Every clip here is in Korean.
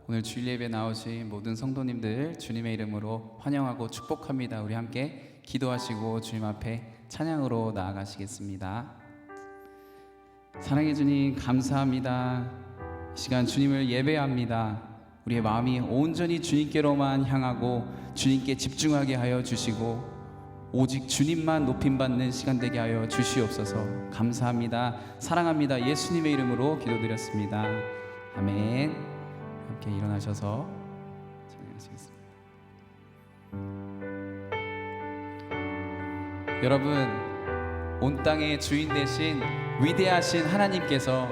오늘 주일 예배 나오신 모든 성도님들 주님의 이름으로 환영하고 축복합니다. 우리 함께 기도하시고 주님 앞에 찬양으로 나아가시겠습니다. 사랑해 주님 감사합니다. 이 시간 주님을 예배합니다. 우리의 마음이 온전히 주님께로만 향하고 주님께 집중하게 하여 주시고 오직 주님만 높임받는 시간 되게 하여 주시옵소서. 감사합니다. 사랑합니다. 예수님의 이름으로 기도드렸습니다. 아멘. 함께 일어나셔서 찬양하시겠습니다. 여러분, 온 땅의 주인 되신 위대하신 하나님께서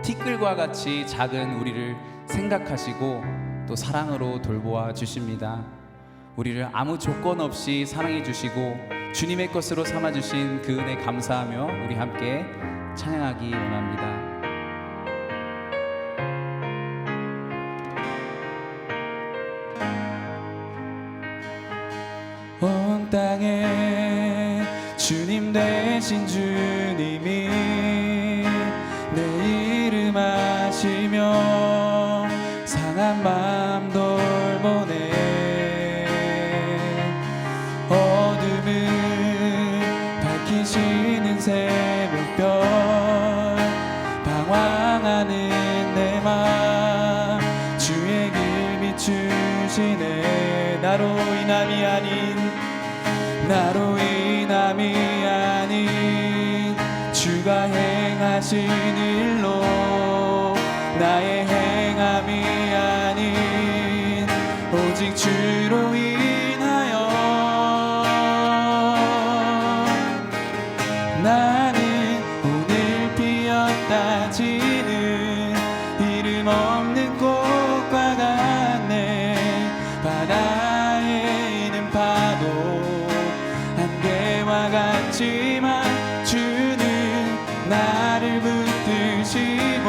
티끌과 같이 작은 우리를 생각하시고 또 사랑으로 돌보아 주십니다. 우리를 아무 조건 없이 사랑해 주시고 주님의 것으로 삼아 주신 그 은혜 감사하며 우리 함께 찬양하기 원합니다. 온 땅에 주님 되신 주님이 내 이름 아시며 상한 마음 돌보네. 어둠을 밝히시는 새벽별 방황하는 내 맘 주의 길 비추시네. 나로 인함이 아닌 주가 행하신 일로 나의 행함이 아닌 오직 주로 인하여 나는 오늘 피었다 지는 이름 없는 꽃과 같네. 바다에 있는 파도 안개와 같지만 주는 나를 붙드시고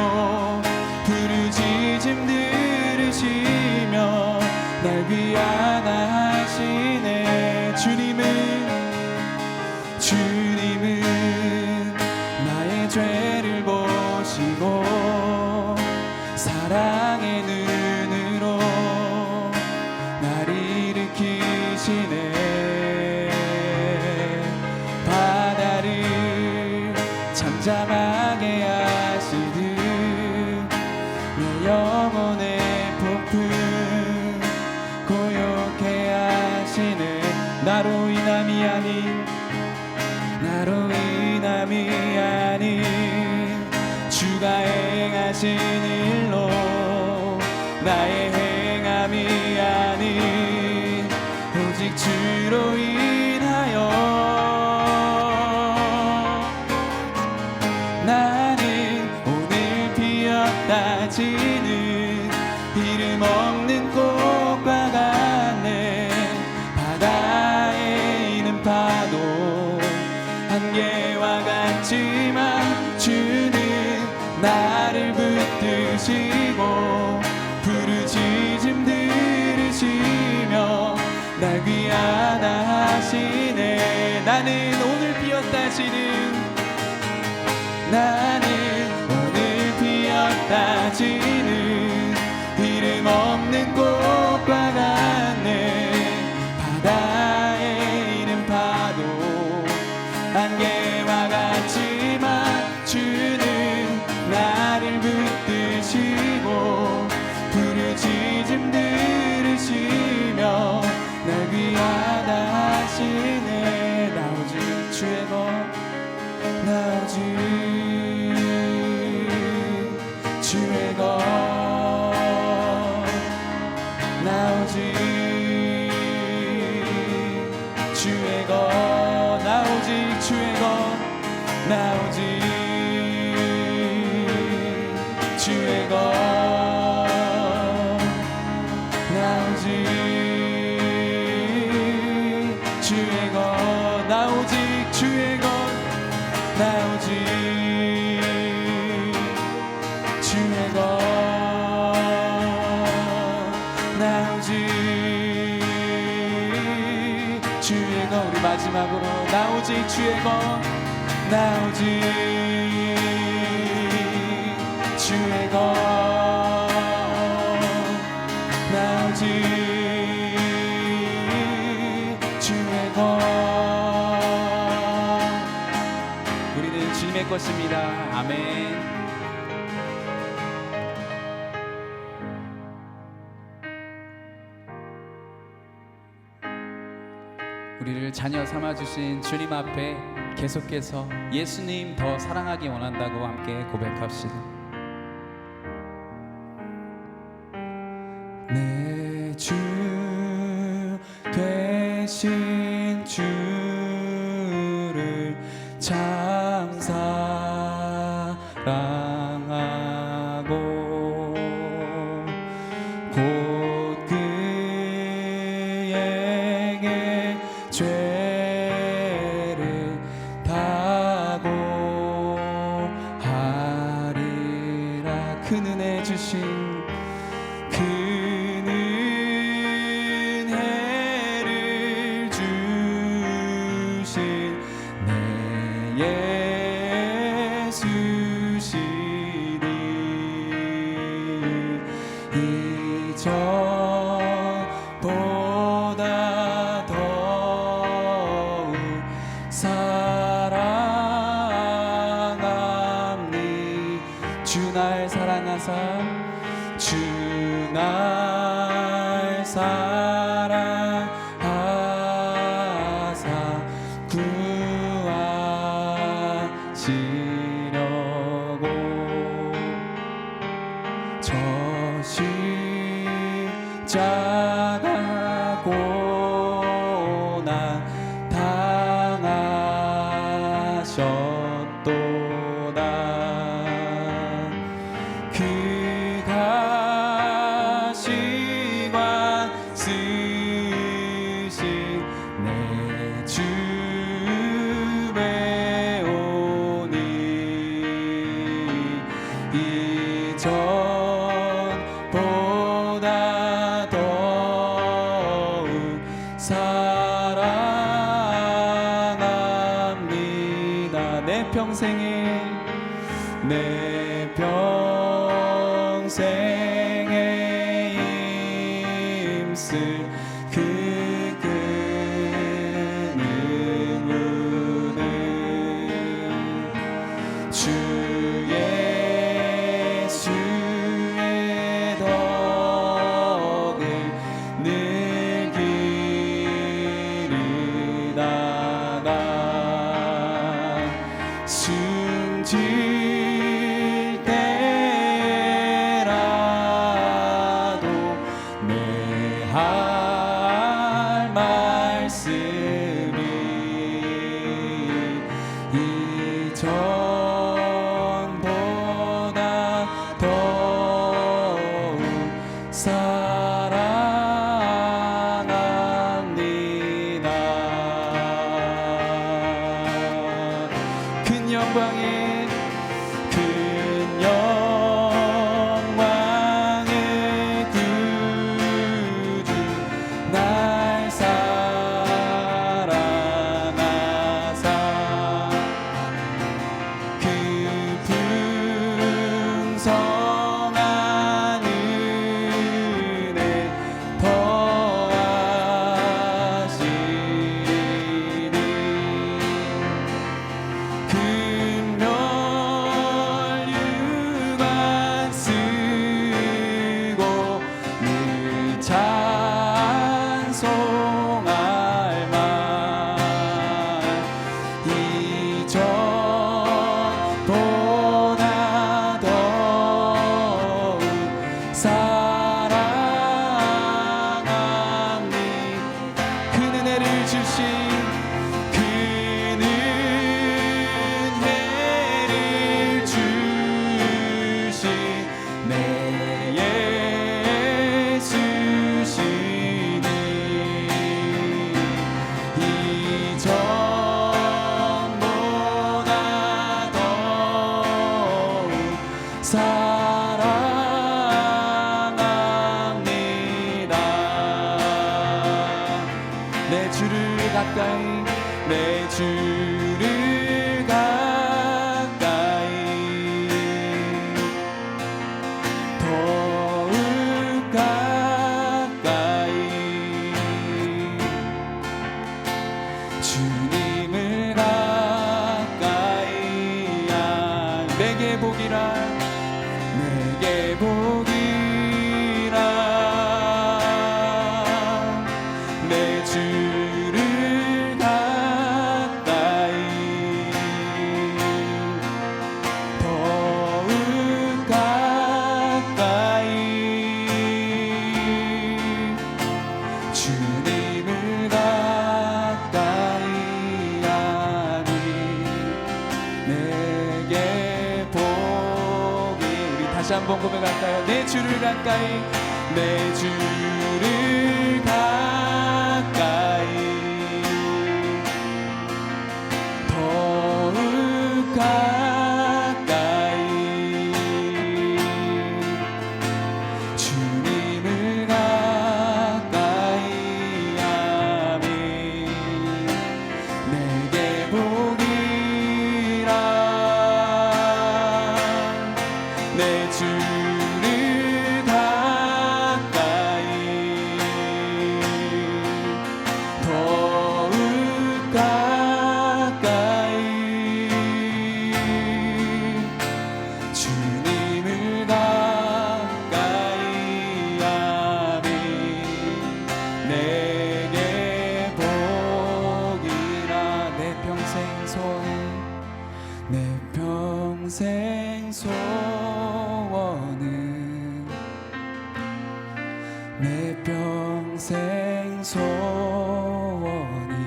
부르짖음 들으시며 날 귀하다 하시네. 주님은 나의 죄를 보시고 사랑의 눈으로 날 일으키시네. 잠잠하게 하시듯 내 영혼의 폭풍 고요케 하시네. 나로 인함이 아닌 주가 행하신 일로 나의 행함이 아닌 오직 주로 인하여 나는 오늘 피었다 지는 이름 없는 꽃과 같네. 바다에 있는 파도 안개와 같지만 주는 나를 붙드시고 부르짖음 들으시며 날 귀하다 하시네. 나는 오늘 피었다 지는 이름 없는 꽃과 같네. 바다에 있는 파도 안개와 같지만 주는 나를 붙드시고 부르짖음 들으시며 날 귀하다 하시네. 나 오직 주의 것 주의 것 나 오직 주의 것 나 오직 주의 것 나 오직 주의 것 나 오직 주의 것 나 오직 주의 것 나 오직 주의 것 나 오직 주의 것 우리 마지막으로 나 오직 주의 것 나 오직 주의 것 주의 것. 우리는 주님의 것입니다. 아멘. 우리를 자녀 삼아주신 주님 앞에 계속해서 예수님 더 사랑하기 원한다고 함께 고백합시다. 내 주 되신 주를 참 사랑하고 곧 그에게 죄를 다고 하리라. 그 은혜 주신 그 은혜를 주신 내 예수시니 이전보다 더욱 사랑합니. 주 날 사랑하사 주 날 사랑하사 구하시려고 저 십자가 고난 당하셨도다. 그 가시관 쓰신 내 주 배우니 이전보다 더욱 사랑합니다. 내 평생에 내 평생에 힘쓸 그 큰 은혜는 주 예수의 덕을 늘 기리다가 숨질 때라도 내 할 말씀이 이전보다 더욱 사랑합니다. 큰 영광에 큰 영광의 구주 날 사랑하사 그 풍성한 은혜 더하시니 금멸유관 쓰고 늘 찬송할 만 이전보다 더욱 사랑합니. 그 은혜를 주신 그 은혜를 주신 내 예수시니 이전보다 더욱 사랑합니다. 내 주를 가까이 내 주를 가까이 더욱 가까이 한번 고백할까요? 내 주를 가까이, 내 주를 가까이, 더욱 가까이, 주님을 가까이 하며 내게 복이라. 내 주를 가까이, 더욱 가까이, 주님을 가까이 하며 내게 복이라. 내 평생 소원, 내 평생 소원은, 내 평생 소원이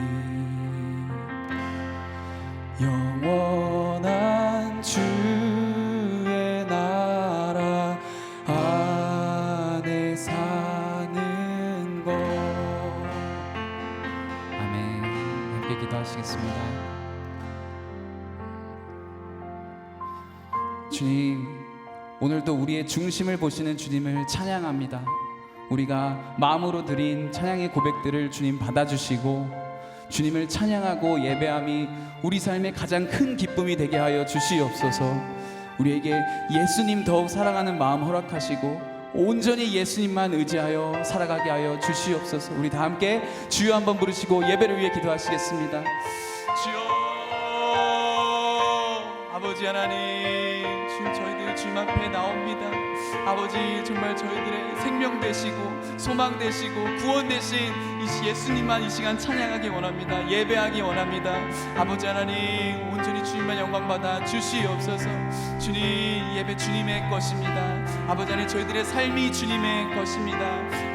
영원한 주의 나라 안에 사는 것. 아멘. 함께 기도하시겠습니다. 주님, 오늘도 우리의 중심을 보시는 주님을 찬양합니다. 우리가 마음으로 드린 찬양의 고백들을 주님 받아주시고 주님을 찬양하고 예배함이 우리 삶의 가장 큰 기쁨이 되게 하여 주시옵소서. 우리에게 예수님 더욱 사랑하는 마음 허락하시고 온전히 예수님만 의지하여 살아가게 하여 주시옵소서. 우리 다 함께 주여 한번 부르시고 예배를 위해 기도하시겠습니다. 주여, 아버지 하나님, 주님 저희들 주님 앞에 나옵니다. 아버지, 정말 저희들의 생명 되시고 소망 되시고 구원 되신 이 예수님만 이 시간 찬양하기 원합니다. 예배하기 원합니다. 아버지 하나님, 온전히 주님만 영광 받아 주시옵소서. 주님, 예배 주님의 것입니다. 아버지 하나님, 저희들의 삶이 주님의 것입니다.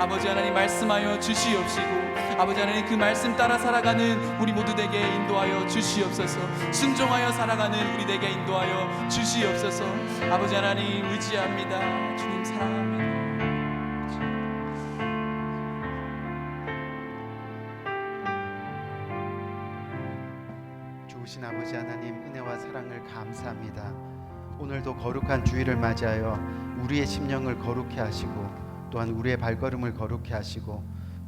아버지 하나님, 말씀하여 주시옵시고 아버지 하나님, 그 말씀 따라 살아가는 우리 모두 되게 인도하여 주시옵소서. 순종하여 살아가는 우리 되게 인도하여 주시옵소서. 아버지 하나님, 의지합니다. 주님 사랑합니다. 좋으신 아버지 하나님, 은혜와 사랑을 감사합니다. 오늘도 거룩한 주일을 맞이하여 우리의 심령을 거룩해 하시고 또한 우리의 발걸음을 거룩해 하시고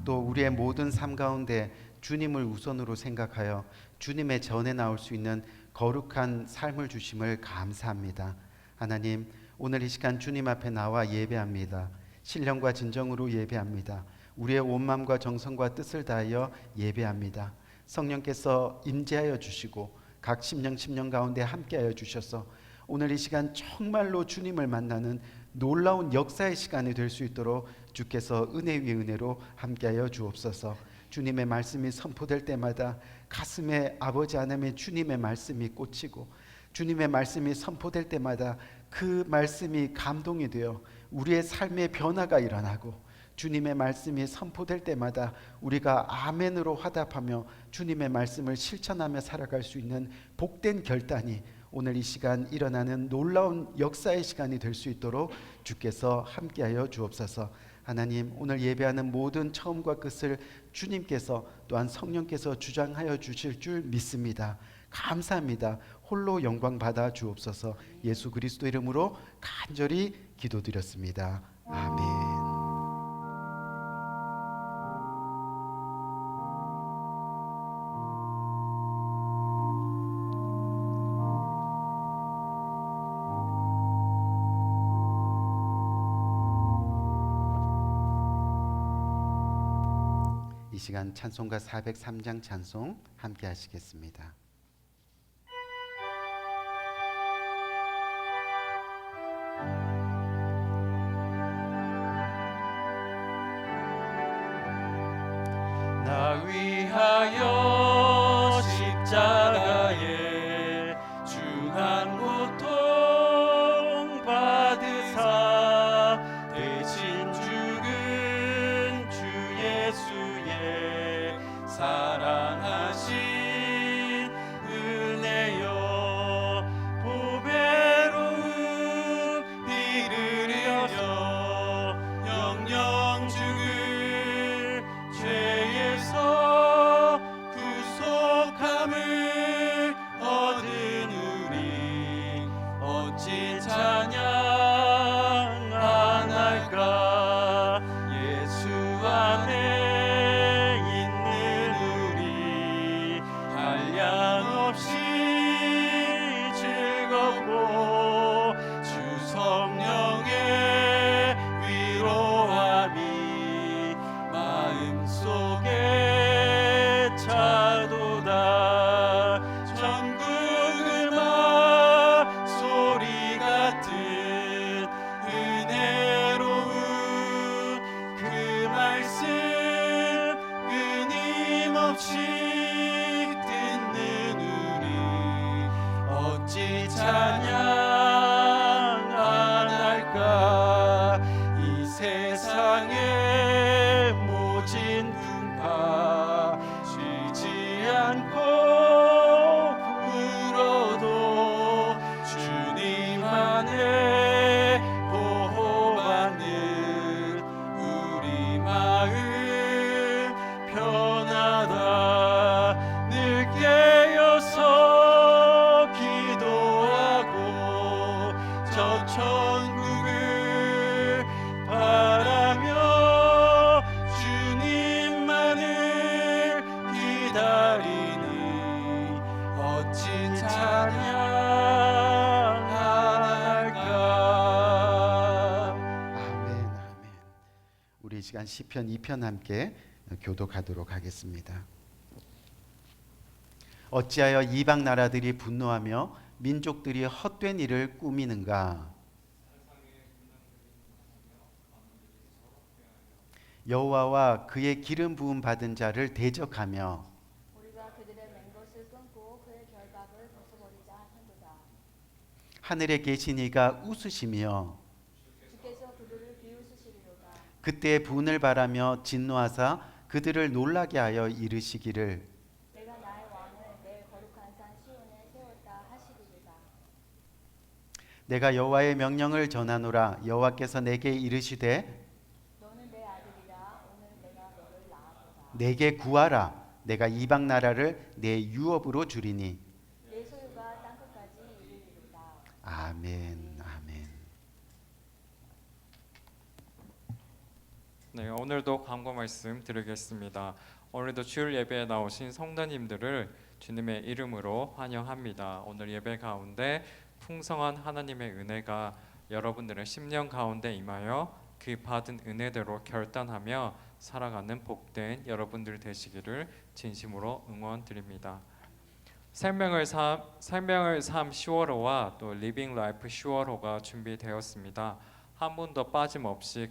또 우리의 모든 삶 가운데 주님을 우선으로 생각하여 주님의 전에 나올 수 있는 거룩한 삶을 주심을 감사합니다. 하나님, 오늘 이 시간 주님 앞에 나와 예배합니다. 신령과 진정으로 예배합니다. 우리의 온 마음과 정성과 뜻을 다하여 예배합니다. 성령께서 임재하여 주시고 각 심령 가운데 함께하여 주셔서 오늘 이 시간 정말로 주님을 만나는 놀라운 역사의 시간이 될 수 있도록 주께서 은혜 위에 은혜로 함께하여 주옵소서. 주님의 말씀이 선포될 때마다 가슴에 아버지 하나님의 주님의 말씀이 꽂히고 주님의 말씀이 선포될 때마다 그 말씀이 감동이 되어 우리의 삶의 변화가 일어나고 주님의 말씀이 선포될 때마다 우리가 아멘으로 화답하며 주님의 말씀을 실천하며 살아갈 수 있는 복된 결단이 오늘 이 시간 일어나는 놀라운 역사의 시간이 될 수 있도록 주께서 함께하여 주옵소서. 하나님, 오늘 예배하는 모든 처음과 끝을 주님께서 또한 성령께서 주장하여 주실 줄 믿습니다. 감사합니다. 홀로 영광 받아 주옵소서. 예수 그리스도 이름으로 간절히 기도드렸습니다. 아멘. 이 시간 찬송가 403장 찬송 함께 하시겠습니다. 나 위하여 십자가에 중한 고통 받으사 대신 죽은 주 예수의 사랑하신 은혜여 보배로운 이르리 예수 안에 있는 우리 한량없이 즐겁고 주 성령의 위로함이 마음속에 차도다. 전국 음악 소리 같은 은혜로운 그 말씀 끊임없이 듣는 우리 어찌 찬양 안 할까. 이 세상의 모진 풍파 쉬지 않고 불어도 주님 안에 보호받는 우리 마음 편하다. 늘 깨어서 기도하고 저 천국을 바라며 주님만을 기다리니 어찌 찬양 안 할까. 아멘, 아멘. 우리 이 시간 시편 2편 함께 교독하도록 하겠습니다. 어찌하여 이방 나라들이 분노하며 민족들이 헛된 일을 꾸미는가. 여호와와 그의 기름 부음 받은 자를 대적하며 우리가 그들의 맹 것을 끊고 그의 결박을 벗어버리자 하는도다. 하늘에 계신 이가 웃으시며 주께서 그들을 비웃으시리로다. 그때 분을 바라며 진노하사 그들을 놀라게 하여 이르시기를 내가 나의 왕을 내 거룩한 산 시온에 세웠다 하시리로다. 내가 여호와의 명령을 전하노라. 여호와께서 내게 이르시되 너는 내 아들이라. 오늘 내가 너를 낳았도다. 내게 구하라. 내가 이방 나라를 내 유업으로 주리니. 내 소유가 땅끝까지 이르리로다. 아멘, 아멘. 네, 오늘도 광고 말씀 드리겠습니다. 오늘도 주일 예배에 나오신 성도님들을 주님의 이름으로 환영합니다. 오늘 예배 가운데 풍성한 하나님의 은혜가 여러분들의 심령 가운데 임하여 그 받은 은혜대로 결단하며 살아가는 복된 여러분들 되시기를 진심으로 응원드립니다. 생명을 삶 10월호와 또 리빙 라이프 10월호가 준비되었습니다. 한 분도 빠짐없이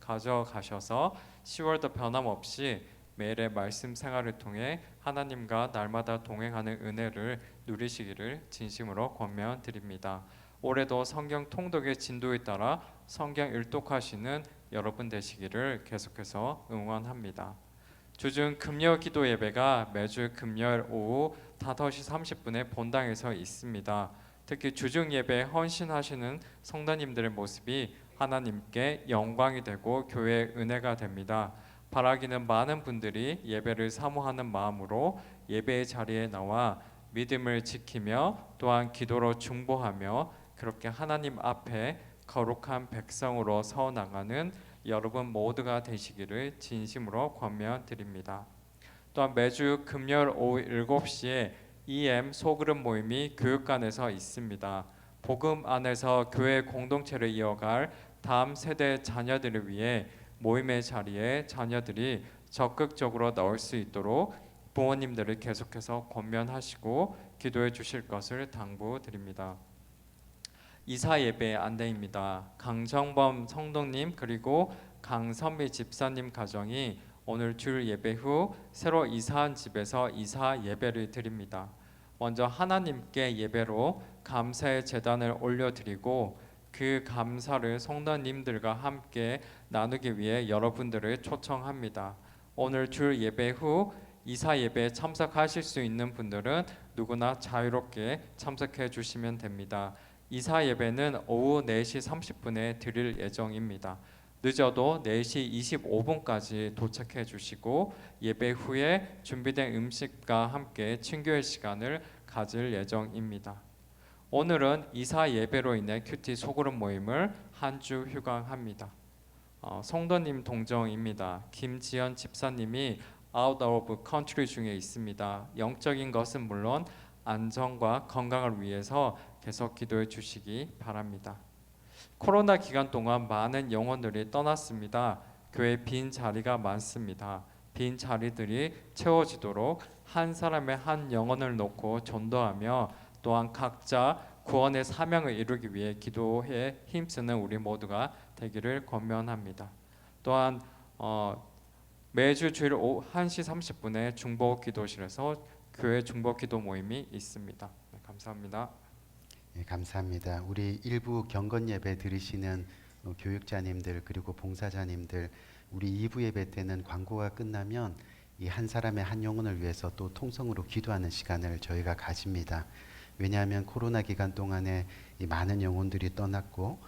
가져가셔서 10월도 변함없이 매일의 말씀 생활을 통해 하나님과 날마다 동행하는 은혜를 누리시기를 진심으로 권면드립니다. 올해도 성경 통독의 진도에 따라 성경 일독하시는 여러분 되시기를 계속해서 응원합니다. 주중 금요 기도 예배가 매주 금요일 오후 5시 30분에 본당에서 있습니다. 특히 주중 예배에 헌신하시는 성도님들의 모습이 하나님께 영광이 되고 교회의 은혜가 됩니다. 바라기는 많은 분들이 예배를 사모하는 마음으로 예배의 자리에 나와 믿음을 지키며 또한 기도로 중보하며 그렇게 하나님 앞에 거룩한 백성으로 서 나가는 여러분 모두가 되시기를 진심으로 권면드립니다. 또한 매주 금요일 오후 7시에 EM 소그룹 모임이 교육관에서 있습니다. 복음 안에서 교회 공동체를 이어갈 다음 세대 자녀들을 위해 모임의 자리에 자녀들이 적극적으로 나올 수 있도록 부모님들을 계속해서 권면하시고 기도해 주실 것을 당부드립니다. 이사 예배 안내입니다. 강정범 성도님 그리고 강선미 집사님 가정이 오늘 주일 예배 후 새로 이사한 집에서 이사 예배를 드립니다. 먼저 하나님께 예배로 감사의 제단을 올려드리고 그 감사를 성도님들과 함께 나누기 위해 여러분들을 초청합니다. 오늘 주일 예배 후 이사 예배에 참석하실 수 있는 분들은 누구나 자유롭게 참석해 주시면 됩니다. 이사 예배는 오후 4시 30분에 드릴 예정입니다. 늦어도 4시 25분까지 도착해 주시고 예배 후에 준비된 음식과 함께 친교의 시간을 가질 예정입니다. 오늘은 이사 예배로 인해 큐티 소그룹 모임을 한 주 휴강합니다. 성도님 동정입니다. 김지연 집사님이 out of country 중에 있습니다. 영적인 것은 물론 안전과 건강을 위해서 계속 기도해 주시기 바랍니다. 코로나 기간 동안 많은 영혼들이 떠났습니다. 교회 빈 자리가 많습니다. 빈 자리들이 채워지도록 한 사람의 한 영혼을 놓고 전도하며 또한 각자 구원의 사명을 이루기 위해 기도에 힘쓰는 우리 모두가 되기를 권면합니다. 또한 매주 주일 오후 1시 30분에 중보 기도실에서 교회 중보 기도 모임이 있습니다. 네, 감사합니다. 예, 감사합니다. 우리 일부 경건 예배 들으시는 교육자님들 그리고 봉사자님들, 우리 2부 예배 때는 광고가 끝나면 이 한 사람의 한 영혼을 위해서 또 통성으로 기도하는 시간을 저희가 가집니다. 왜냐하면 코로나 기간 동안에 이 많은 영혼들이 떠났고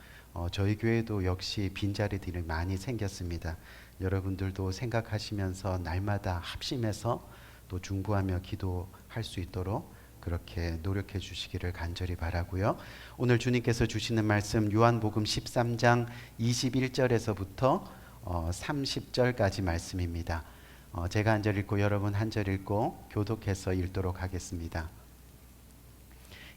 저희 교회도 역시 빈자리들이 많이 생겼습니다. 여러분들도 생각하시면서 날마다 합심해서 또 중보하며 기도할 수 있도록 그렇게 노력해 주시기를 간절히 바라고요. 오늘 주님께서 주시는 말씀 요한복음 13장 21절에서부터 30절까지 말씀입니다. 제가 한 절 읽고 여러분 한 절 읽고 교독해서 읽도록 하겠습니다.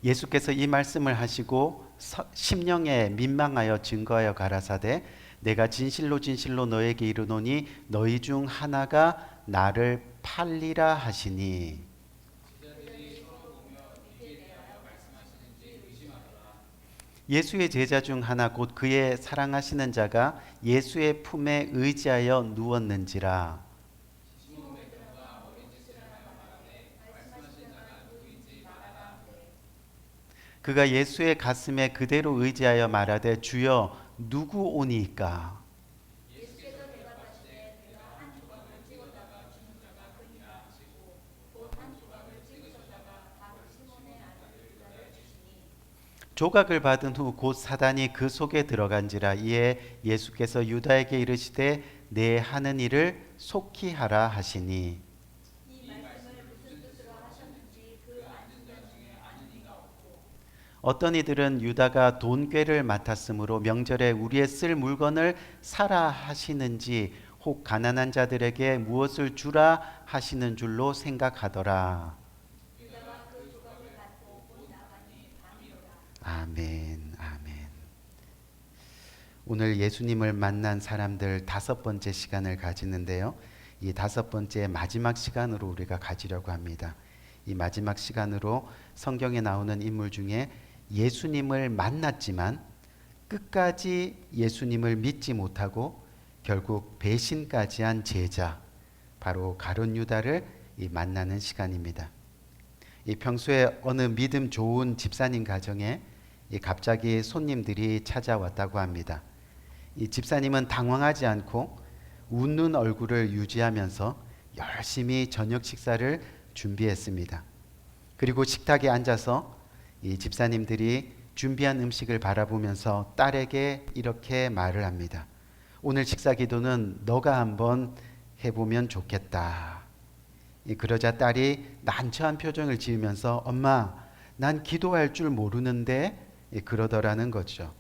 예수께서 이 말씀을 하시고 심령에 민망하여 증거하여 가라사대 내가 진실로 진실로 너에게 이르노니 너희 중 하나가 나를 팔리라 하시니. 예수의 제자 중 하나 곧 그의 사랑하시는 자가 예수의 품에 의지하여 누웠는지라. 그가 예수의 가슴에 그대로 의지하여 말하되 주여 누구 오니이까. 조각을 받은 후 곧 사단이 그 속에 들어간지라. 이에 예수께서 유다에게 이르시되 내 하는 일을 속히 하라 하시니. 어떤 이들은 유다가 돈꾀를 맡았으므로 명절에 우리의 쓸 물건을 사라 하시는지 혹 가난한 자들에게 무엇을 주라 하시는 줄로 생각하더라. 아멘, 아멘. 오늘 예수님을 만난 사람들 5번째 시간을 가지는데요. 이 5번째 마지막 시간으로 우리가 가지려고 합니다. 이 마지막 시간으로 성경에 나오는 인물 중에 예수님을 만났지만 끝까지 예수님을 믿지 못하고 결국 배신까지 한 제자, 바로 가룟 유다를 만나는 시간입니다. 이 평소에 어느 믿음 좋은 집사님 가정에 갑자기 손님들이 찾아왔다고 합니다. 이 집사님은 당황하지 않고 웃는 얼굴을 유지하면서 열심히 저녁 식사를 준비했습니다. 그리고 식탁에 앉아서 이 집사님들이 준비한 음식을 바라보면서 딸에게 이렇게 말을 합니다. 오늘 식사 기도는 너가 한번 해보면 좋겠다. 그러자 딸이 난처한 표정을 지으면서 엄마, 난 기도할 줄 모르는데 그러더라는 거죠.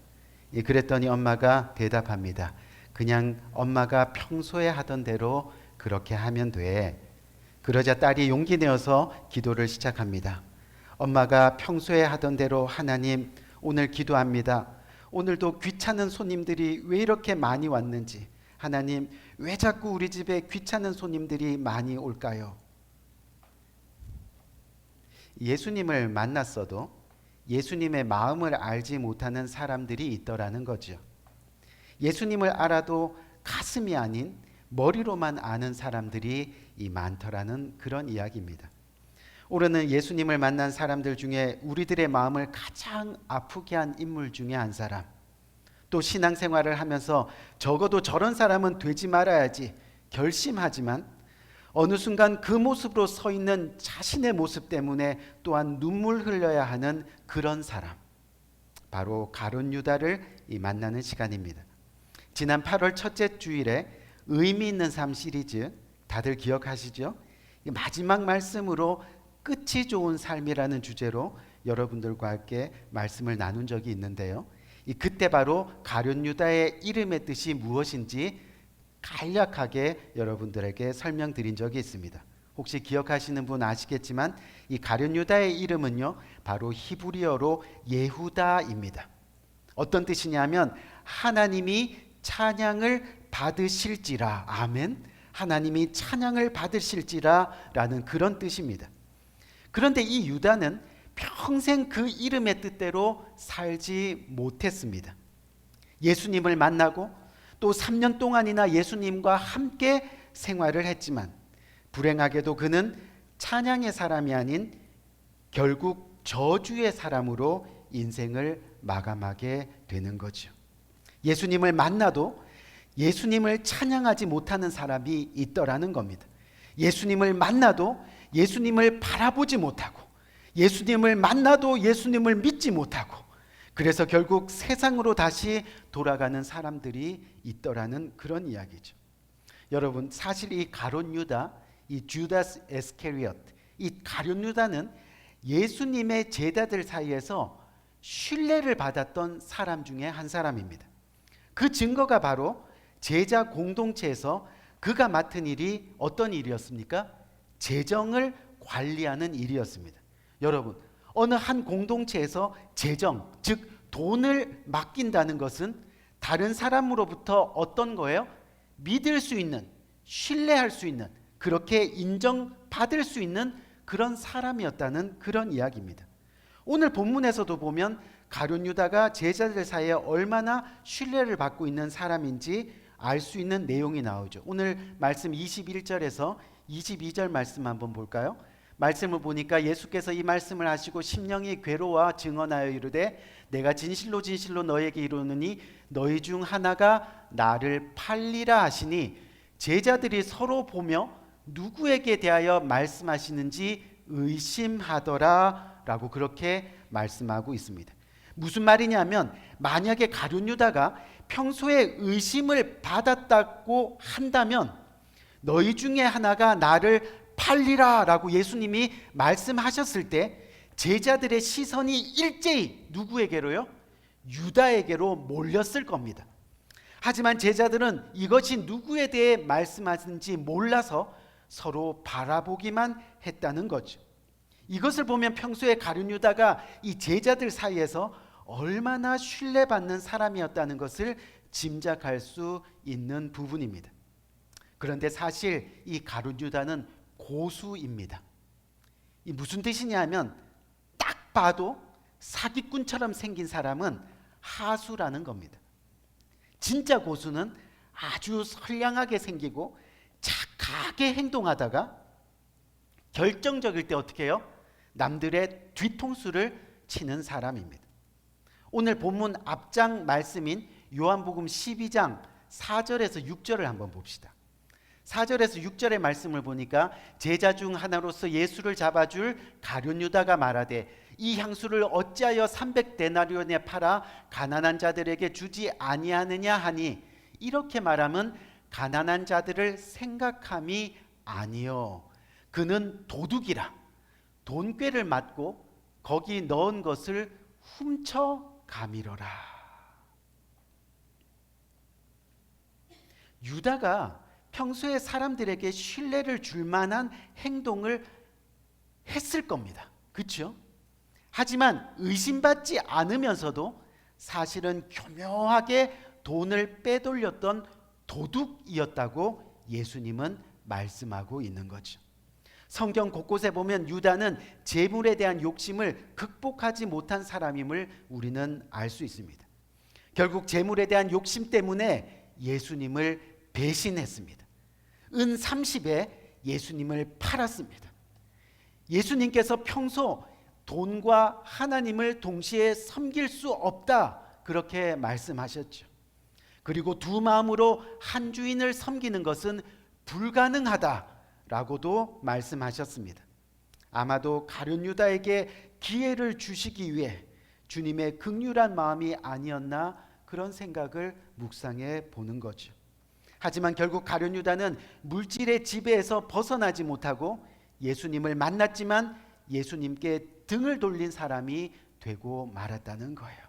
그랬더니 엄마가 대답합니다. 그냥 엄마가 평소에 하던 대로 그렇게 하면 돼. 그러자 딸이 용기 내어서 기도를 시작합니다. 엄마가 평소에 하던 대로 하나님, 오늘 기도합니다. 오늘도 귀찮은 손님들이 왜 이렇게 많이 왔는지, 하나님, 왜 자꾸 우리 집에 귀찮은 손님들이 많이 올까요? 예수님을 만났어도 예수님의 마음을 알지 못하는 사람들이 있더라는 거죠. 예수님을 알아도 가슴이 아닌 머리로만 아는 사람들이 많더라는 그런 이야기입니다. 올해는 예수님을 만난 사람들 중에 우리들의 마음을 가장 아프게 한 인물 중에 한 사람, 또 신앙생활을 하면서 적어도 저런 사람은 되지 말아야지 결심하지만 어느 순간 그 모습으로 서 있는 자신의 모습 때문에 또한 눈물 흘려야 하는 그런 사람, 바로 가룟 유다를 만나는 시간입니다. 지난 8월 첫째 주일에 의미 있는 삶 시리즈 다들 기억하시죠? 마지막 말씀으로 끝이 좋은 삶이라는 주제로 여러분들과 함께 말씀을 나눈 적이 있는데요. 그때 바로 가룟 유다의 이름의 뜻이 무엇인지 간략하게 여러분들에게 설명드린 적이 있습니다. 혹시 기억하시는 분 아시겠지만 이 가룟 유다의 이름은요, 바로 히브리어로 예후다입니다. 어떤 뜻이냐면 하나님이 찬양을 받으실지라. 아멘. 하나님이 찬양을 받으실지라 라는 그런 뜻입니다. 그런데 이 유다는 평생 그 이름의 뜻대로 살지 못했습니다. 예수님을 만나고 또 3년 동안이나 예수님과 함께 생활을 했지만 불행하게도 그는 찬양의 사람이 아닌 결국 저주의 사람으로 인생을 마감하게 되는 거죠. 예수님을 만나도 예수님을 찬양하지 못하는 사람이 있더라는 겁니다. 예수님을 만나도 예수님을 바라보지 못하고, 예수님을 만나도 예수님을 믿지 못하고, 그래서 결국 세상으로 다시 돌아가는 사람들이 있더라는 그런 이야기죠. 여러분, 사실 이 가룟 유다, 이 주다스 에스케리엇, 이 가룟 유다는 예수님의 제자들 사이에서 신뢰를 받았던 사람 중에 한 사람입니다. 그 증거가 바로 제자 공동체에서 그가 맡은 일이 어떤 일이었습니까? 재정을 관리하는 일이었습니다. 여러분, 어느 한 공동체에서 재정, 즉 돈을 맡긴다는 것은 다른 사람으로부터 어떤 거예요? 믿을 수 있는, 신뢰할 수 있는, 그렇게 인정받을 수 있는 그런 사람이었다는 그런 이야기입니다. 오늘 본문에서도 보면 가룟 유다가 제자들 사이에 얼마나 신뢰를 받고 있는 사람인지 알 수 있는 내용이 나오죠. 오늘 말씀 21절에서 22절 말씀 한번 볼까요? 말씀을 보니까 예수께서 이 말씀을 하시고 심령이 괴로워 증언하여 이르되 내가 진실로 진실로 너에게 이르노니 너희 중 하나가 나를 팔리라 하시니 제자들이 서로 보며 누구에게 대하여 말씀하시는지 의심하더라 라고 그렇게 말씀하고 있습니다. 무슨 말이냐면 만약에 가룟 유다가 평소에 의심을 받았다고 한다면 너희 중에 하나가 나를 팔리라 라고 예수님이 말씀하셨을 때 제자들의 시선이 일제히 누구에게로요? 유다에게로 몰렸을 겁니다. 하지만 제자들은 이것이 누구에 대해 말씀하시는지 몰라서 서로 바라보기만 했다는 거죠. 이것을 보면 평소에 가룟 유다가 이 제자들 사이에서 얼마나 신뢰받는 사람이었다는 것을 짐작할 수 있는 부분입니다. 그런데 사실 이 가룟 유다는 고수입니다. 이 무슨 뜻이냐면 딱 봐도 사기꾼처럼 생긴 사람은 하수라는 겁니다. 진짜 고수는 아주 선량하게 생기고 착하게 행동하다가 결정적일 때 어떻게 해요? 남들의 뒤통수를 치는 사람입니다. 오늘 본문 앞장 말씀인 요한복음 12장 4절에서 6절을 한번 봅시다. 4절에서 6절의 말씀을 보니까 제자 중 하나로서 예수를 잡아줄 가룟 유다가 말하되 이 향수를 어찌하여 300데나리온에 팔아 가난한 자들에게 주지 아니하느냐 하니 이렇게 말하면 가난한 자들을 생각함이 아니요 그는 도둑이라 돈꾀를 맞고 거기 넣은 것을 훔쳐 가미러라. 유다가 평소에 사람들에게 신뢰를 줄 만한 행동을 했을 겁니다. 그렇죠? 하지만 의심받지 않으면서도 사실은 교묘하게 돈을 빼돌렸던 도둑이었다고 예수님은 말씀하고 있는 거죠. 성경 곳곳에 보면 유다는 재물에 대한 욕심을 극복하지 못한 사람임을 우리는 알 수 있습니다. 결국 재물에 대한 욕심 때문에 예수님을 배신했습니다. 은 30에 예수님을 팔았습니다. 예수님께서 평소 돈과 하나님을 동시에 섬길 수 없다 그렇게 말씀하셨죠. 그리고 두 마음으로 한 주인을 섬기는 것은 불가능하다라고도 말씀하셨습니다. 아마도 가룟 유다에게 기회를 주시기 위해 주님의 긍휼한 마음이 아니었나 그런 생각을 묵상해 보는 거죠. 하지만 결국 가룟 유다는 물질의 지배에서 벗어나지 못하고 예수님을 만났지만 예수님께 등을 돌린 사람이 되고 말았다는 거예요.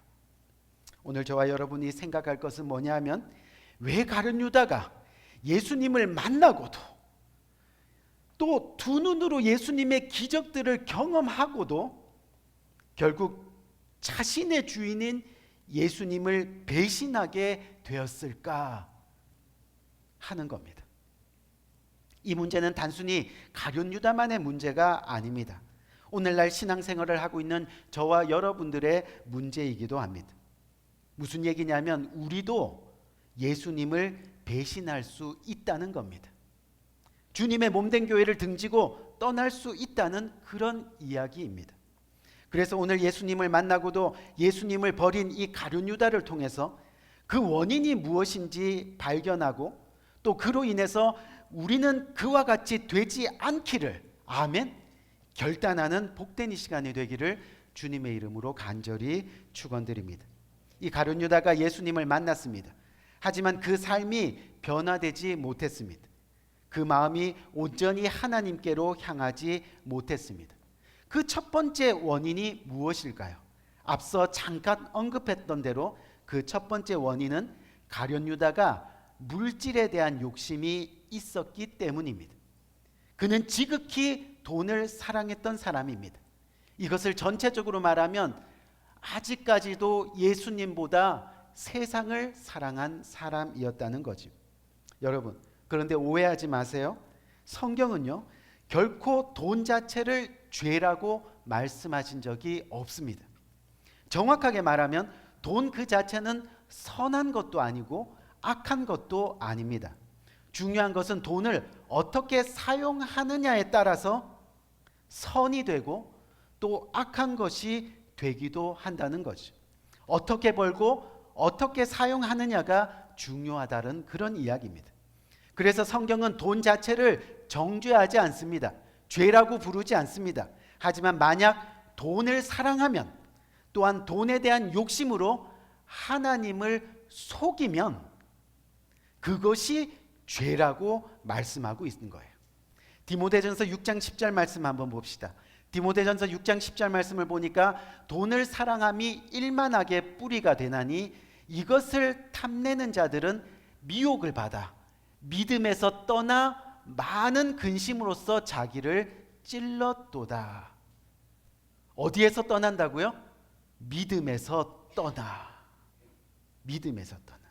오늘 저와 여러분이 생각할 것은 뭐냐 하면, 왜 가룟 유다가 예수님을 만나고도 또 두 눈으로 예수님의 기적들을 경험하고도 결국 자신의 주인인 예수님을 배신하게 되었을까 하는 겁니다. 이 문제는 단순히 가룟 유다만의 문제가 아닙니다. 오늘날 신앙생활을 하고 있는 저와 여러분들의 문제이기도 합니다. 무슨 얘기냐면, 우리도 예수님을 배신할 수 있다는 겁니다. 주님의 몸된 교회를 등지고 떠날 수 있다는 그런 이야기입니다. 그래서 오늘 예수님을 만나고도 예수님을 버린 이 가룟 유다를 통해서 그 원인이 무엇인지 발견하고, 또 그로 인해서 우리는 그와 같이 되지 않기를, 아멘, 결단하는 복된 이 시간이 되기를 주님의 이름으로 간절히 축원드립니다. 이 가룟 유다가 예수님을 만났습니다. 하지만 그 삶이 변화되지 못했습니다. 그 마음이 온전히 하나님께로 향하지 못했습니다. 그 첫 번째 원인이 무엇일까요? 앞서 잠깐 언급했던 대로 그 첫 번째 원인은 가룟 유다가 물질에 대한 욕심이 있었기 때문입니다. 그는 지극히 돈을 사랑했던 사람입니다. 이것을 전체적으로 말하면 아직까지도 예수님보다 세상을 사랑한 사람이었다는 거죠. 여러분, 그런데 오해하지 마세요. 성경은요, 결코 돈 자체를 죄라고 말씀하신 적이 없습니다. 정확하게 말하면 돈 그 자체는 선한 것도 아니고 악한 것도 아닙니다. 중요한 것은 돈을 어떻게 사용하느냐에 따라서 선이 되고 또 악한 것이 되기도 한다는 거죠. 어떻게 벌고 어떻게 사용하느냐가 중요하다는 그런 이야기입니다. 그래서 성경은 돈 자체를 정죄하지 않습니다. 죄라고 부르지 않습니다. 하지만 만약 돈을 사랑하면, 또한 돈에 대한 욕심으로 하나님을 속이면 그것이 죄라고 말씀하고 있는 거예요. 디모데전서 6장 10절 말씀 한번 봅시다. 디모데전서 6장 10절 말씀을 보니까, 돈을 사랑함이 일만하게 뿌리가 되나니 이것을 탐내는 자들은 미혹을 받아 믿음에서 떠나 많은 근심으로써 자기를 찔렀도다. 어디에서 떠난다고요? 믿음에서 떠나. 믿음에서 떠나.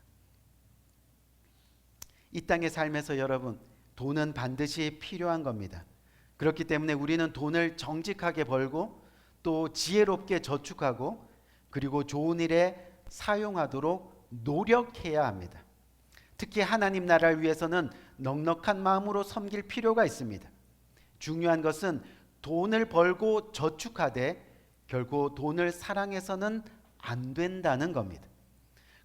이 땅의 삶에서 여러분, 돈은 반드시 필요한 겁니다. 그렇기 때문에 우리는 돈을 정직하게 벌고 또 지혜롭게 저축하고 그리고 좋은 일에 사용하도록 노력해야 합니다. 특히 하나님 나라를 위해서는 넉넉한 마음으로 섬길 필요가 있습니다. 중요한 것은 돈을 벌고 저축하되 결국 돈을 사랑해서는 안 된다는 겁니다.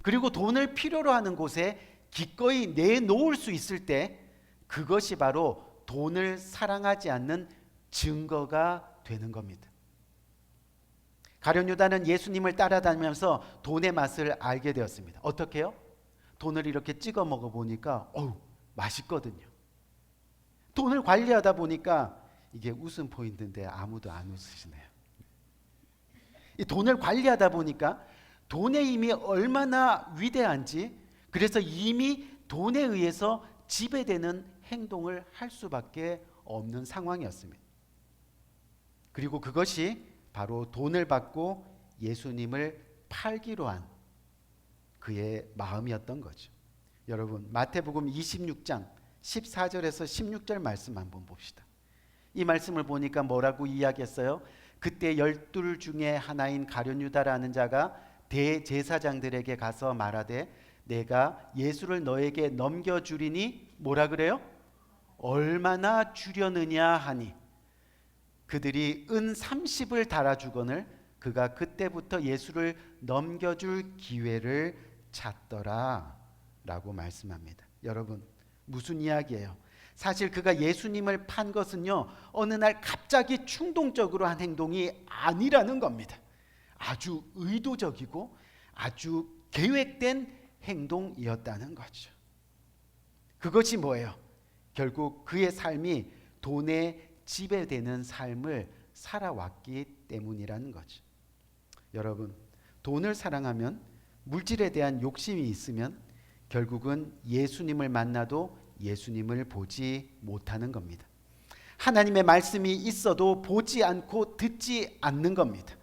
그리고 돈을 필요로 하는 곳에 기꺼이 내놓을 수 있을 때 그것이 바로 돈을 사랑하지 않는 증거가 되는 겁니다. 가룟 유다는 예수님을 따라다니면서 돈의 맛을 알게 되었습니다. 어떻게요? 돈을 이렇게 찍어 먹어 보니까 맛있거든요. 돈을 관리하다 보니까 이게 웃음 포인트인데 아무도 안 웃으시네요. 이 돈을 관리하다 보니까 돈의 힘이 얼마나 위대한지, 그래서 이미 돈에 의해서 지배되는 행동을 할 수밖에 없는 상황이었습니다. 그리고 그것이 바로 돈을 받고 예수님을 팔기로 한 그의 마음이었던 거죠. 여러분, 마태복음 26장 14절에서 16절 말씀 한번 봅시다. 이 말씀을 보니까 뭐라고 이야기했어요? 그때 12 중에 하나인 가룟 유다라는 자가 대제사장들에게 가서 말하되 내가 예수를 너에게 넘겨주리니 뭐라 그래요? 얼마나 주려느냐 하니 그들이 은 30을 달아주거늘 그가 그때부터 예수를 넘겨줄 기회를 찾더라 라고 말씀합니다. 여러분, 무슨 이야기예요? 사실 그가 예수님을 판 것은요, 어느 날 갑자기 충동적으로 한 행동이 아니라는 겁니다. 아주 의도적이고 아주 계획된 행동이었다는 거죠. 그것이 뭐예요? 결국 그의 삶이 돈에 지배되는 삶을 살아왔기 때문이라는 거죠. 여러분, 돈을 사랑하면 물질에 대한 욕심이 있으면 결국은 예수님을 만나도 예수님을 보지 못하는 겁니다. 하나님의 말씀이 있어도 보지 않고 듣지 않는 겁니다.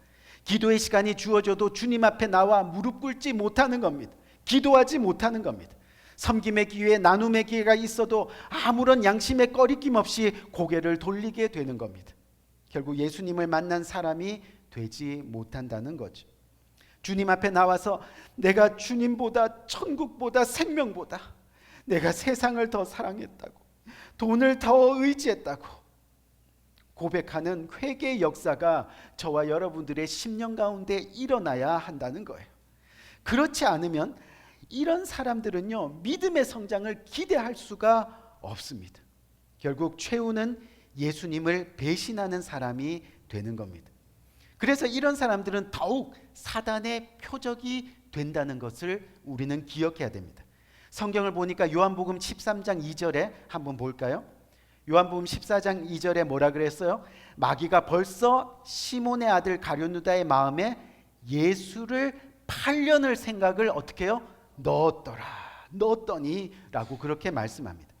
기도의 시간이 주어져도 주님 앞에 나와 무릎 꿇지 못하는 겁니다. 기도하지 못하는 겁니다. 섬김의 기회, 나눔의 기회가 있어도 아무런 양심의 꺼리낌 없이 고개를 돌리게 되는 겁니다. 결국 예수님을 만난 사람이 되지 못한다는 거죠. 주님 앞에 나와서 내가 주님보다, 천국보다, 생명보다 내가 세상을 더 사랑했다고, 돈을 더 의지했다고 고백하는 회개의 역사가 저와 여러분들의 심령 가운데 일어나야 한다는 거예요. 그렇지 않으면 이런 사람들은요, 믿음의 성장을 기대할 수가 없습니다. 결국 최후는 예수님을 배신하는 사람이 되는 겁니다. 그래서 이런 사람들은 더욱 사단의 표적이 된다는 것을 우리는 기억해야 됩니다. 성경을 보니까 요한복음 13장 2절에 한번 볼까요? 요한복음 14장 2절에 뭐라 그랬어요? 마귀가 벌써 시몬의 아들 가룟유다의 마음에 예수를 팔려는 생각을 어떻게 해요? 넣었더니 라고 그렇게 말씀합니다.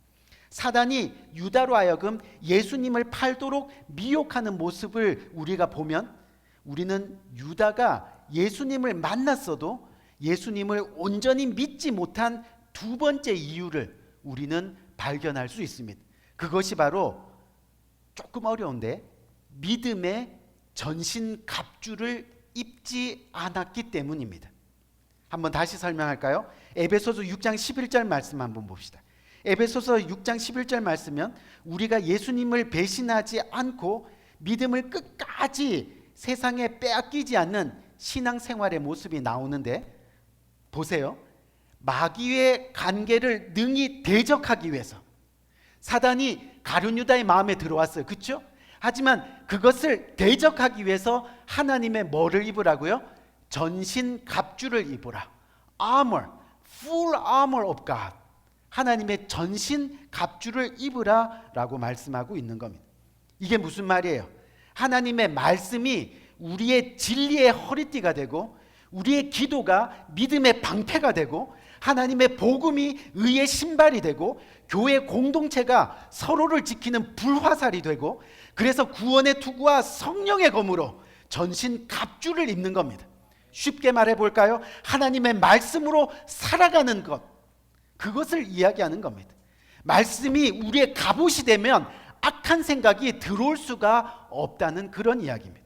사단이 유다로 하여금 예수님을 팔도록 미혹하는 모습을 우리가 보면 우리는 유다가 예수님을 만났어도 예수님을 온전히 믿지 못한 두 번째 이유를 우리는 발견할 수 있습니다. 그것이 바로 조금 어려운데 믿음의 전신갑주를 입지 않았기 때문입니다. 한번 다시 설명할까요? 에베소서 6장 11절 말씀 한번 봅시다. 에베소서 6장 11절 말씀은 우리가 예수님을 배신하지 않고 믿음을 끝까지 세상에 빼앗기지 않는 신앙생활의 모습이 나오는데, 보세요. 마귀의 관계를 능히 대적하기 위해서 사단이 가룟유다의 마음에 들어왔어요. 그렇죠? 하지만 그것을 대적하기 위해서 하나님의 뭐를 입으라고요? 전신 갑주를 입으라. Armor, full armor of God. 하나님의 전신 갑주를 입으라 라고 말씀하고 있는 겁니다. 이게 무슨 말이에요? 하나님의 말씀이 우리의 진리의 허리띠가 되고 우리의 기도가 믿음의 방패가 되고 하나님의 복음이 의의 신발이 되고 교회 공동체가 서로를 지키는 불화살이 되고, 그래서 구원의 투구와 성령의 검으로 전신 갑주를 입는 겁니다. 쉽게 말해 볼까요? 하나님의 말씀으로 살아가는 것, 그것을 이야기하는 겁니다. 말씀이 우리의 갑옷이 되면 악한 생각이 들어올 수가 없다는 그런 이야기입니다.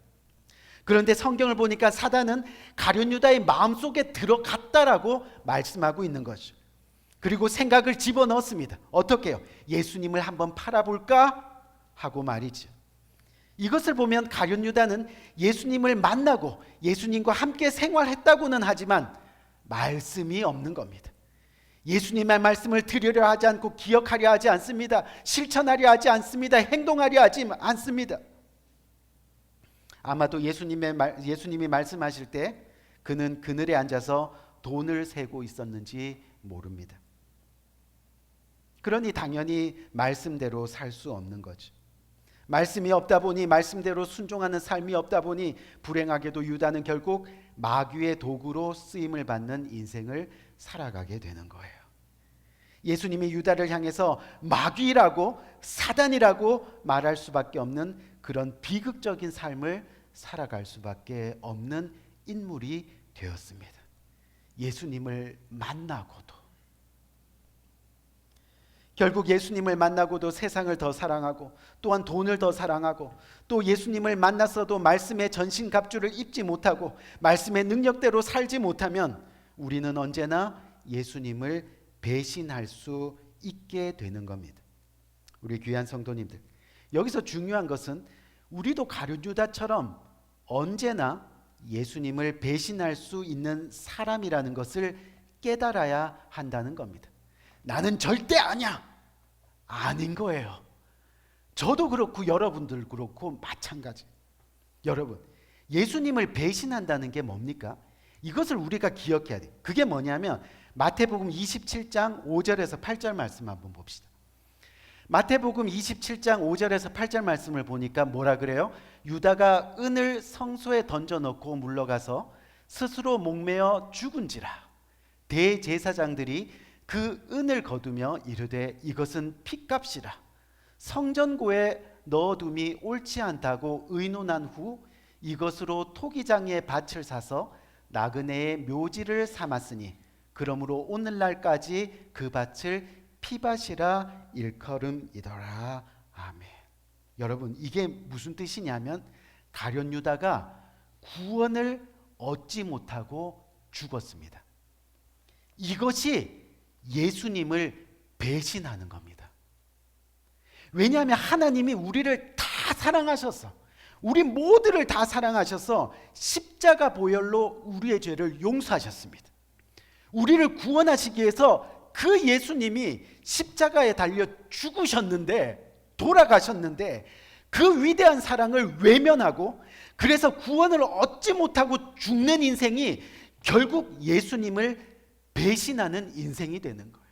그런데 성경을 보니까 사단은 가룟유다의 마음속에 들어갔다라고 말씀하고 있는 거죠. 그리고 생각을 집어넣었습니다. 어떻게 해요? 예수님을 한번 팔아볼까? 하고 말이죠. 이것을 보면 가룟유다는 예수님을 만나고 예수님과 함께 생활했다고는 하지만 말씀이 없는 겁니다. 예수님의 말씀을 들으려 하지 않고 기억하려 하지 않습니다. 실천하려 하지 않습니다. 행동하려 하지 않습니다. 아마도 예수님이 말씀하실 때 그는 그늘에 앉아서 돈을 세고 있었는지 모릅니다. 그러니 당연히 말씀대로 살 수 없는 거죠. 말씀이 없다 보니, 말씀대로 순종하는 삶이 없다 보니 불행하게도 유다는 결국 마귀의 도구로 쓰임을 받는 인생을 살아가게 되는 거예요. 예수님이 유다를 향해서 마귀라고, 사단이라고 말할 수밖에 없는 그런 비극적인 삶을 살아갈 수밖에 없는 인물이 되었습니다. 예수님을 만나고도, 결국 예수님을 만나고도 세상을 더 사랑하고 또한 돈을 더 사랑하고, 또 예수님을 만났어도 말씀의 전신갑주를 입지 못하고 말씀의 능력대로 살지 못하면 우리는 언제나 예수님을 배신할 수 있게 되는 겁니다. 우리 귀한 성도님들, 여기서 중요한 것은 우리도 가룟유다처럼 언제나 예수님을 배신할 수 있는 사람이라는 것을 깨달아야 한다는 겁니다. 나는 절대 아니야. 아닌 거예요. 저도 그렇고 여러분들 그렇고 마찬가지. 여러분, 예수님을 배신한다는 게 뭡니까? 이것을 우리가 기억해야 돼요. 그게 뭐냐면 마태복음 27장 5절에서 8절 말씀 한번 봅시다. 마태복음 27장 5절에서 8절 말씀을 보니까 뭐라 그래요? 유다가 은을 성소에 던져놓고 물러가서 스스로 목매어 죽은지라. 대제사장들이 그 은을 거두며 이르되 이것은 핏값이라 성전고에 넣어둠이 옳지 않다고 의논한 후 이것으로 토기장의 밭을 사서 나그네의 묘지를 삼았으니 그러므로 오늘날까지 그 밭을 피밭이라 일컬음이더라. 아멘. 여러분, 이게 무슨 뜻이냐면 가룟 유다가 구원을 얻지 못하고 죽었습니다. 이것이 예수님을 배신하는 겁니다. 왜냐하면 하나님이 우리를 다 사랑하셔서, 우리 모두를 다 사랑하셔서 십자가 보혈로 우리의 죄를 용서하셨습니다. 우리를 구원하시기 위해서 그 예수님이 십자가에 달려 죽으셨는데, 돌아가셨는데 그 위대한 사랑을 외면하고 그래서 구원을 얻지 못하고 죽는 인생이 결국 예수님을 배신하는 인생이 되는 거예요.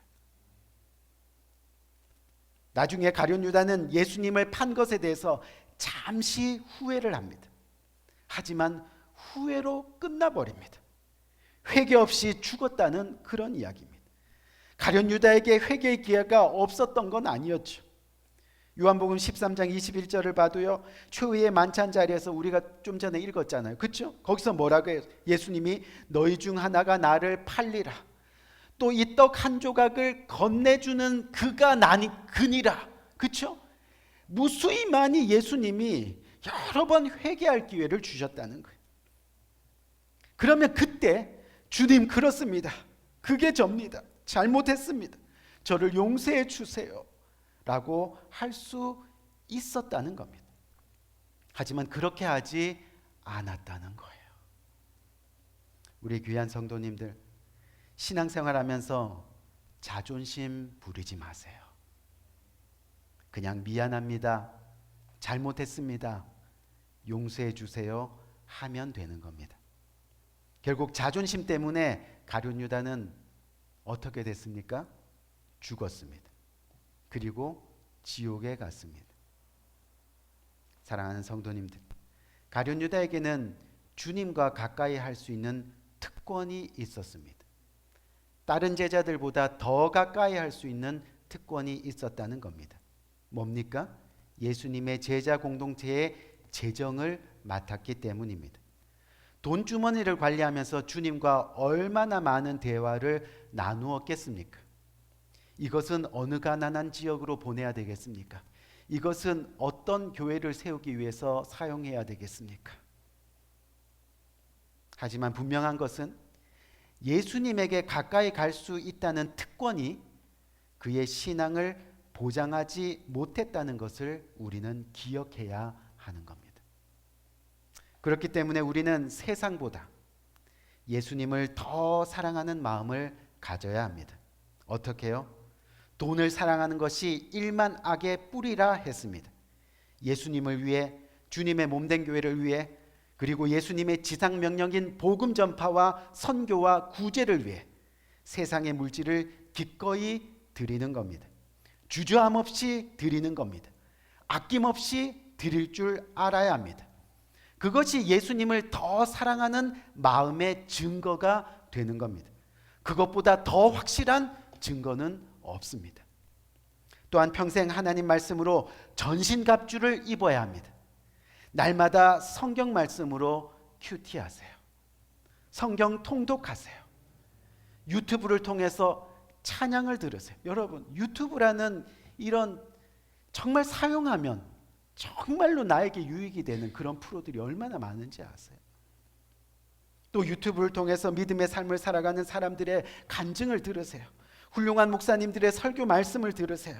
나중에 가룟 유다는 예수님을 판 것에 대해서 잠시 후회를 합니다. 하지만 후회로 끝나버립니다. 회개 없이 죽었다는 그런 이야기입니다. 가룟 유다에게 회개의 기회가 없었던 건 아니었죠. 요한복음 13장 21절을 봐도요, 최후의 만찬 자리에서 우리가 좀 전에 읽었잖아요. 그렇죠? 거기서 뭐라고 해요? 예수님이 너희 중 하나가 나를 팔리라. 또 이 떡 한 조각을 건네주는 그가 그니라. 그렇죠? 무수히 많이 예수님이 여러 번 회개할 기회를 주셨다는 거예요. 그러면 그때 주님 그렇습니다. 그게 접니다. 잘못했습니다. 저를 용서해 주세요. 라고 할 수 있었다는 겁니다. 하지만 그렇게 하지 않았다는 거예요. 우리 귀한 성도님들, 신앙생활하면서 자존심 부리지 마세요. 그냥 미안합니다, 잘못했습니다, 용서해 주세요 하면 되는 겁니다. 결국 자존심 때문에 가룟 유다는 어떻게 됐습니까? 죽었습니다. 그리고 지옥에 갔습니다. 사랑하는 성도님들, 가룟 유다에게는 주님과 가까이 할 수 있는 특권이 있었습니다. 다른 제자들보다 더 가까이 할 수 있는 특권이 있었다는 겁니다. 뭡니까? 예수님의 제자 공동체의 재정을 맡았기 때문입니다. 돈 주머니를 관리하면서 주님과 얼마나 많은 대화를 나누었겠습니까? 이것은 어느 가난한 지역으로 보내야 되겠습니까? 이것은 어떤 교회를 세우기 위해서 사용해야 되겠습니까? 하지만 분명한 것은 예수님에게 가까이 갈 수 있다는 특권이 그의 신앙을 보장하지 못했다는 것을 우리는 기억해야 하는 겁니다. 그렇기 때문에 우리는 세상보다 예수님을 더 사랑하는 마음을 가져야 합니다. 어떻게요? 돈을 사랑하는 것이 일만 악의 뿌리라 했습니다. 예수님을 위해, 주님의 몸된 교회를 위해, 그리고 예수님의 지상 명령인 복음 전파와 선교와 구제를 위해 세상의 물질을 기꺼이 드리는 겁니다. 주저함 없이 드리는 겁니다. 아낌없이 드릴 줄 알아야 합니다. 그것이 예수님을 더 사랑하는 마음의 증거가 되는 겁니다. 그것보다 더 확실한 증거는 없습니다. 또한 평생 하나님 말씀으로 전신갑주를 입어야 합니다. 날마다 성경 말씀으로 큐티하세요. 성경 통독하세요. 유튜브를 통해서 찬양을 들으세요. 여러분, 유튜브라는 이런 정말 사용하면 정말로 나에게 유익이 되는 그런 프로들이 얼마나 많은지 아세요? 또 유튜브를 통해서 믿음의 삶을 살아가는 사람들의 간증을 들으세요. 훌륭한 목사님들의 설교 말씀을 들으세요.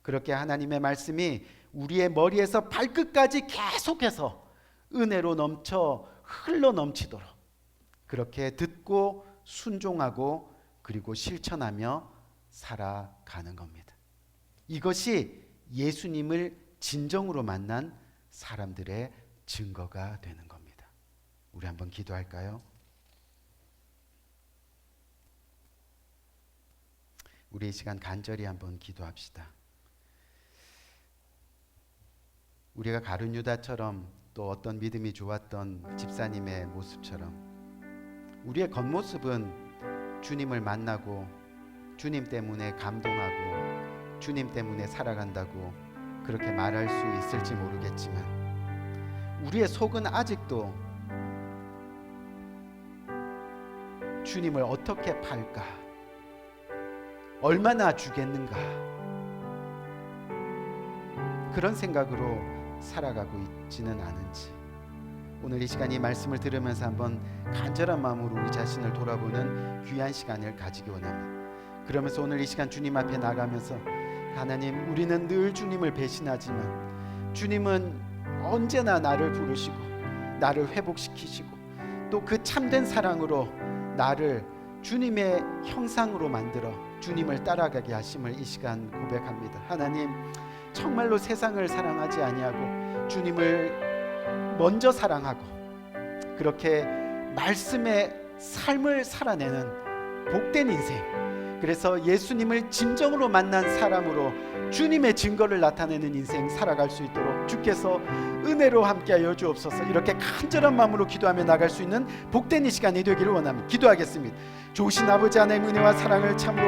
그렇게 하나님의 말씀이 우리의 머리에서 발끝까지 계속해서 은혜로 넘쳐 흘러 넘치도록 그렇게 듣고 순종하고 그리고 실천하며 살아가는 겁니다. 이것이 예수님을 진정으로 만난 사람들의 증거가 되는 겁니다. 우리 한번 기도할까요? 우리 이 시간 간절히 한번 기도합시다. 우리가 가룟 유다처럼 또 어떤 믿음이 좋았던 집사님의 모습처럼 우리의 겉모습은 주님을 만나고 주님 때문에 감동하고 주님 때문에 살아간다고 그렇게 말할 수 있을지 모르겠지만 우리의 속은 아직도 주님을 어떻게 팔까? 얼마나 주겠는가? 그런 생각으로 살아가고 있지는 않은지 오늘 이 시간 이 말씀을 들으면서 한번 간절한 마음으로 우리 자신을 돌아보는 귀한 시간을 가지기 원합니다. 그러면서 오늘 이 시간 주님 앞에 나가면서 하나님, 우리는 늘 주님을 배신하지만 주님은 언제나 나를 부르시고 나를 회복시키시고 또 그 참된 사랑으로 나를 주님의 형상으로 만들어 주님을 따라가게 하심을 이 시간 고백합니다. 하나님, 정말로 세상을 사랑하지 아니하고 주님을 먼저 사랑하고 그렇게 말씀의 삶을 살아내는 복된 인생, 그래서 예수님을 진정으로 만난 사람으로 주님의 증거를 나타내는 인생 살아갈 수 있도록 주께서 은혜로 함께하여 주옵소서. 이렇게 간절한 마음으로 기도하며 나갈 수 있는 복된 이 시간이 되기를 원합니다. 기도하겠습니다. 좋으신 아버지 하나님, 은혜와 사랑을 참으로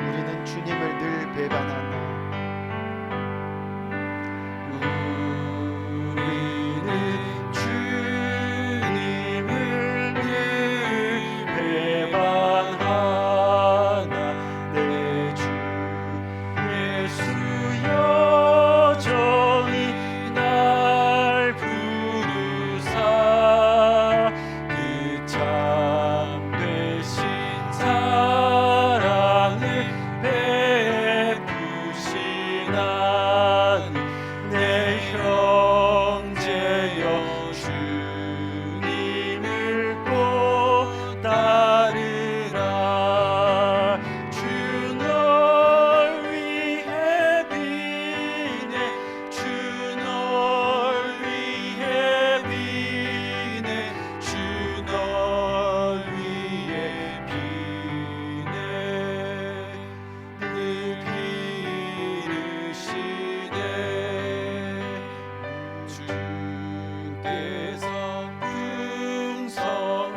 우리는 주님을 늘 배반하나 우리는 주님을 늘 배반하나 내 주 예수 여전히 날 부르사 그 참 되신 사랑을 베푸시나니 내 형제여 주님을 꼭 따르라. 주 널 위해 비네 주 널 위해 비네 주 널 위해 비네 늘 기르시네. 주께서 풍성한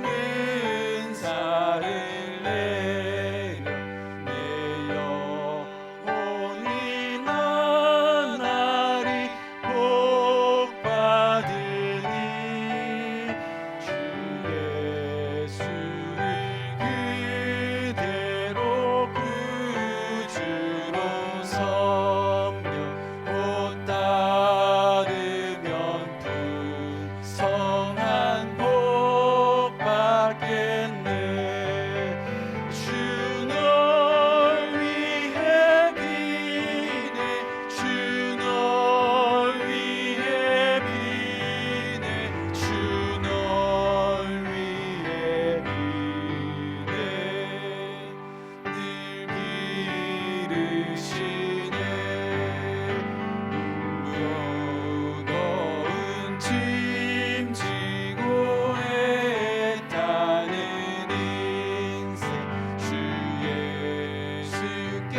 은사를 내려 내 영혼이 나날이 복받으니 주 예수를 그대로 구주로 섬겨 곧 따르면 풍성한 복 받겠네. 주 널 위해 비네 주 널 위해 비네 주 널 위해 비네 늘 기르시네. 무거운 짐 지고 애타는 인생 주 예수께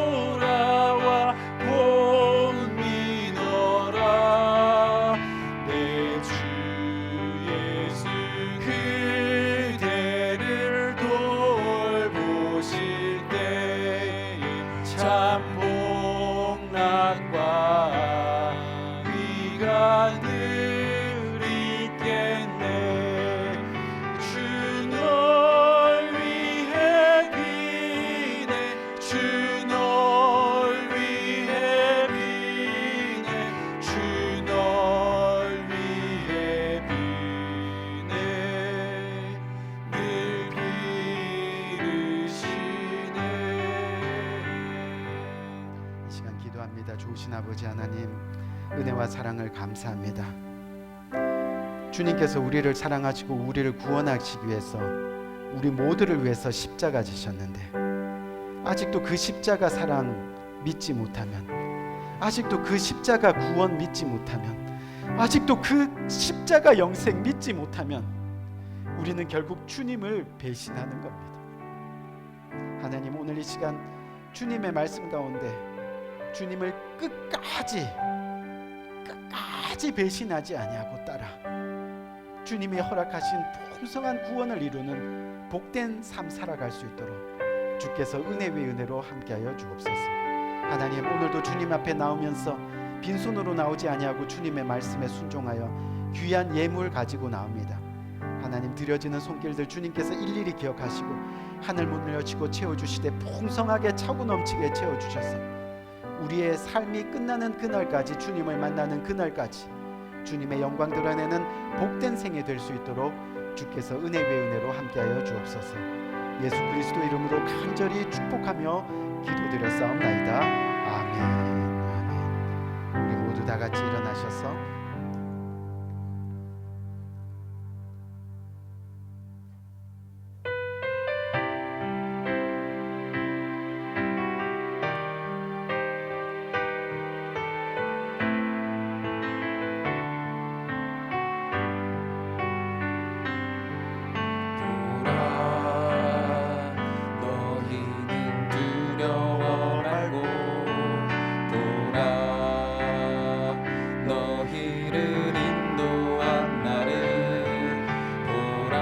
돌아와 복 믿어라. 내 주 예수 그대를 돌보실 때에 참 복락과 위가 늘 있겠네. 주 널 위해 비네 주 널 위해 비네 주 널 위해 비네 늘 기르시네. 이 시간 기도합니다. 좋으신 아버지 하나님, 은혜와 사랑을 감사합니다. 주님께서 우리를 사랑하시고 우리를 구원하시기 위해서 우리 모두를 위해서 십자가 지셨는데 아직도 그 십자가 사랑 믿지 못하면, 아직도 그 십자가 구원 믿지 못하면, 아직도 그 십자가 영생 믿지 못하면 우리는 결국 주님을 배신하는 겁니다. 하나님, 오늘 이 시간 주님의 말씀 가운데 주님을 끝까지 배신하지 아니하고 따라 주님이 허락하신 풍성한 구원을 이루는 복된 삶 살아갈 수 있도록 주께서 은혜 위에 은혜로 함께하여 주옵소서. 하나님, 오늘도 주님 앞에 나오면서 빈손으로 나오지 아니하고 주님의 말씀에 순종하여 귀한 예물 가지고 나옵니다. 하나님, 드려지는 손길들 주님께서 일일이 기억하시고 하늘 문을 여시고 채워주시되 풍성하게 차고 넘치게 채워주셔서 우리의 삶이 끝나는 그날까지, 주님을 만나는 그날까지 주님의 영광 드러내는 복된 생이 될 수 있도록 주께서 은혜 위에 은혜로 함께하여 주옵소서. 예수 그리스도 이름으로 간절히 축복하며 기도드렸사옵나이다. 아멘. 아멘. 우리 모두 다 같이 일어나셔서 너희는 두려워 말고 보라, 너희를 인도한 나를 보라,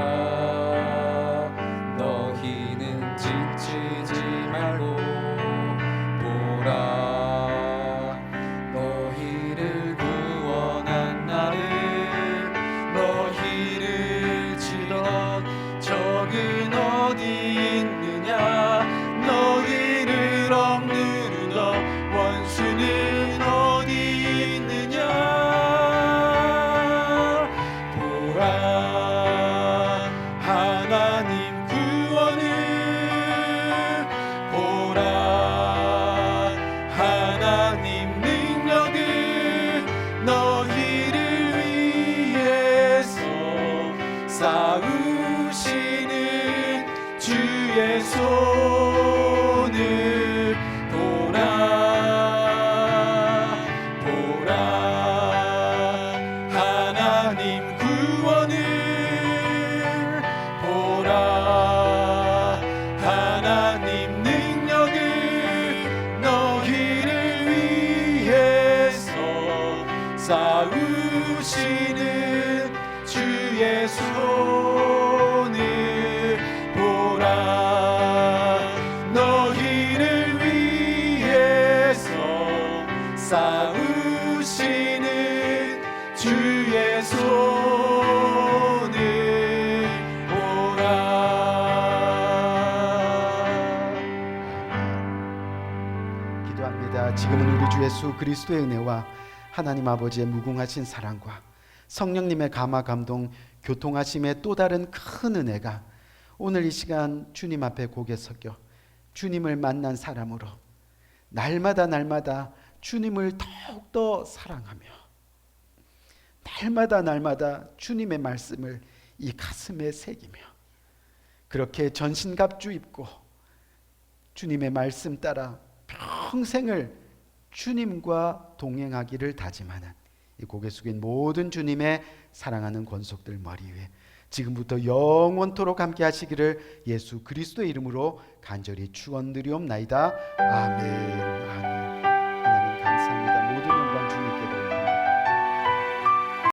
너희는 지치지 말고 보라, 너희를 구원한 나를, 너희를 치던 적은 어디 있느냐, 너희를 억누르던 원수는 어디 있느냐. 보라, 하나님 구원을 보라, 하나님 능력을 너희를 위해서 싸우시는 주의 손을 보라, 보라, 하나님 구원을 보라, 하나님 능력을 너희를 위해서 싸우시는 주의 손을 보라, 너희를 위해서 싸우시는 주의 손을 보라. 기도합니다. 지금은 우리 주 예수 그리스도의 은혜와 하나님 아버지의 무궁하신 사랑과 성령님의 감화 감동 교통하심의 또 다른 큰 은혜가 오늘 이 시간 주님 앞에 고개 숙여 주님을 만난 사람으로 날마다 주님을 더욱더 사랑하며 날마다 주님의 말씀을 이 가슴에 새기며 그렇게 전신갑주 입고 주님의 말씀 따라 평생을 주님과 동행하기를 다짐하는 이 고개 숙인 모든 주님의 사랑하는 권속들 머리 위에 지금부터 영원토록 함께 하시기를 예수 그리스도의 이름으로 간절히 축원드리옵나이다. 아멘. 아멘. 하나님 감사합니다. 모든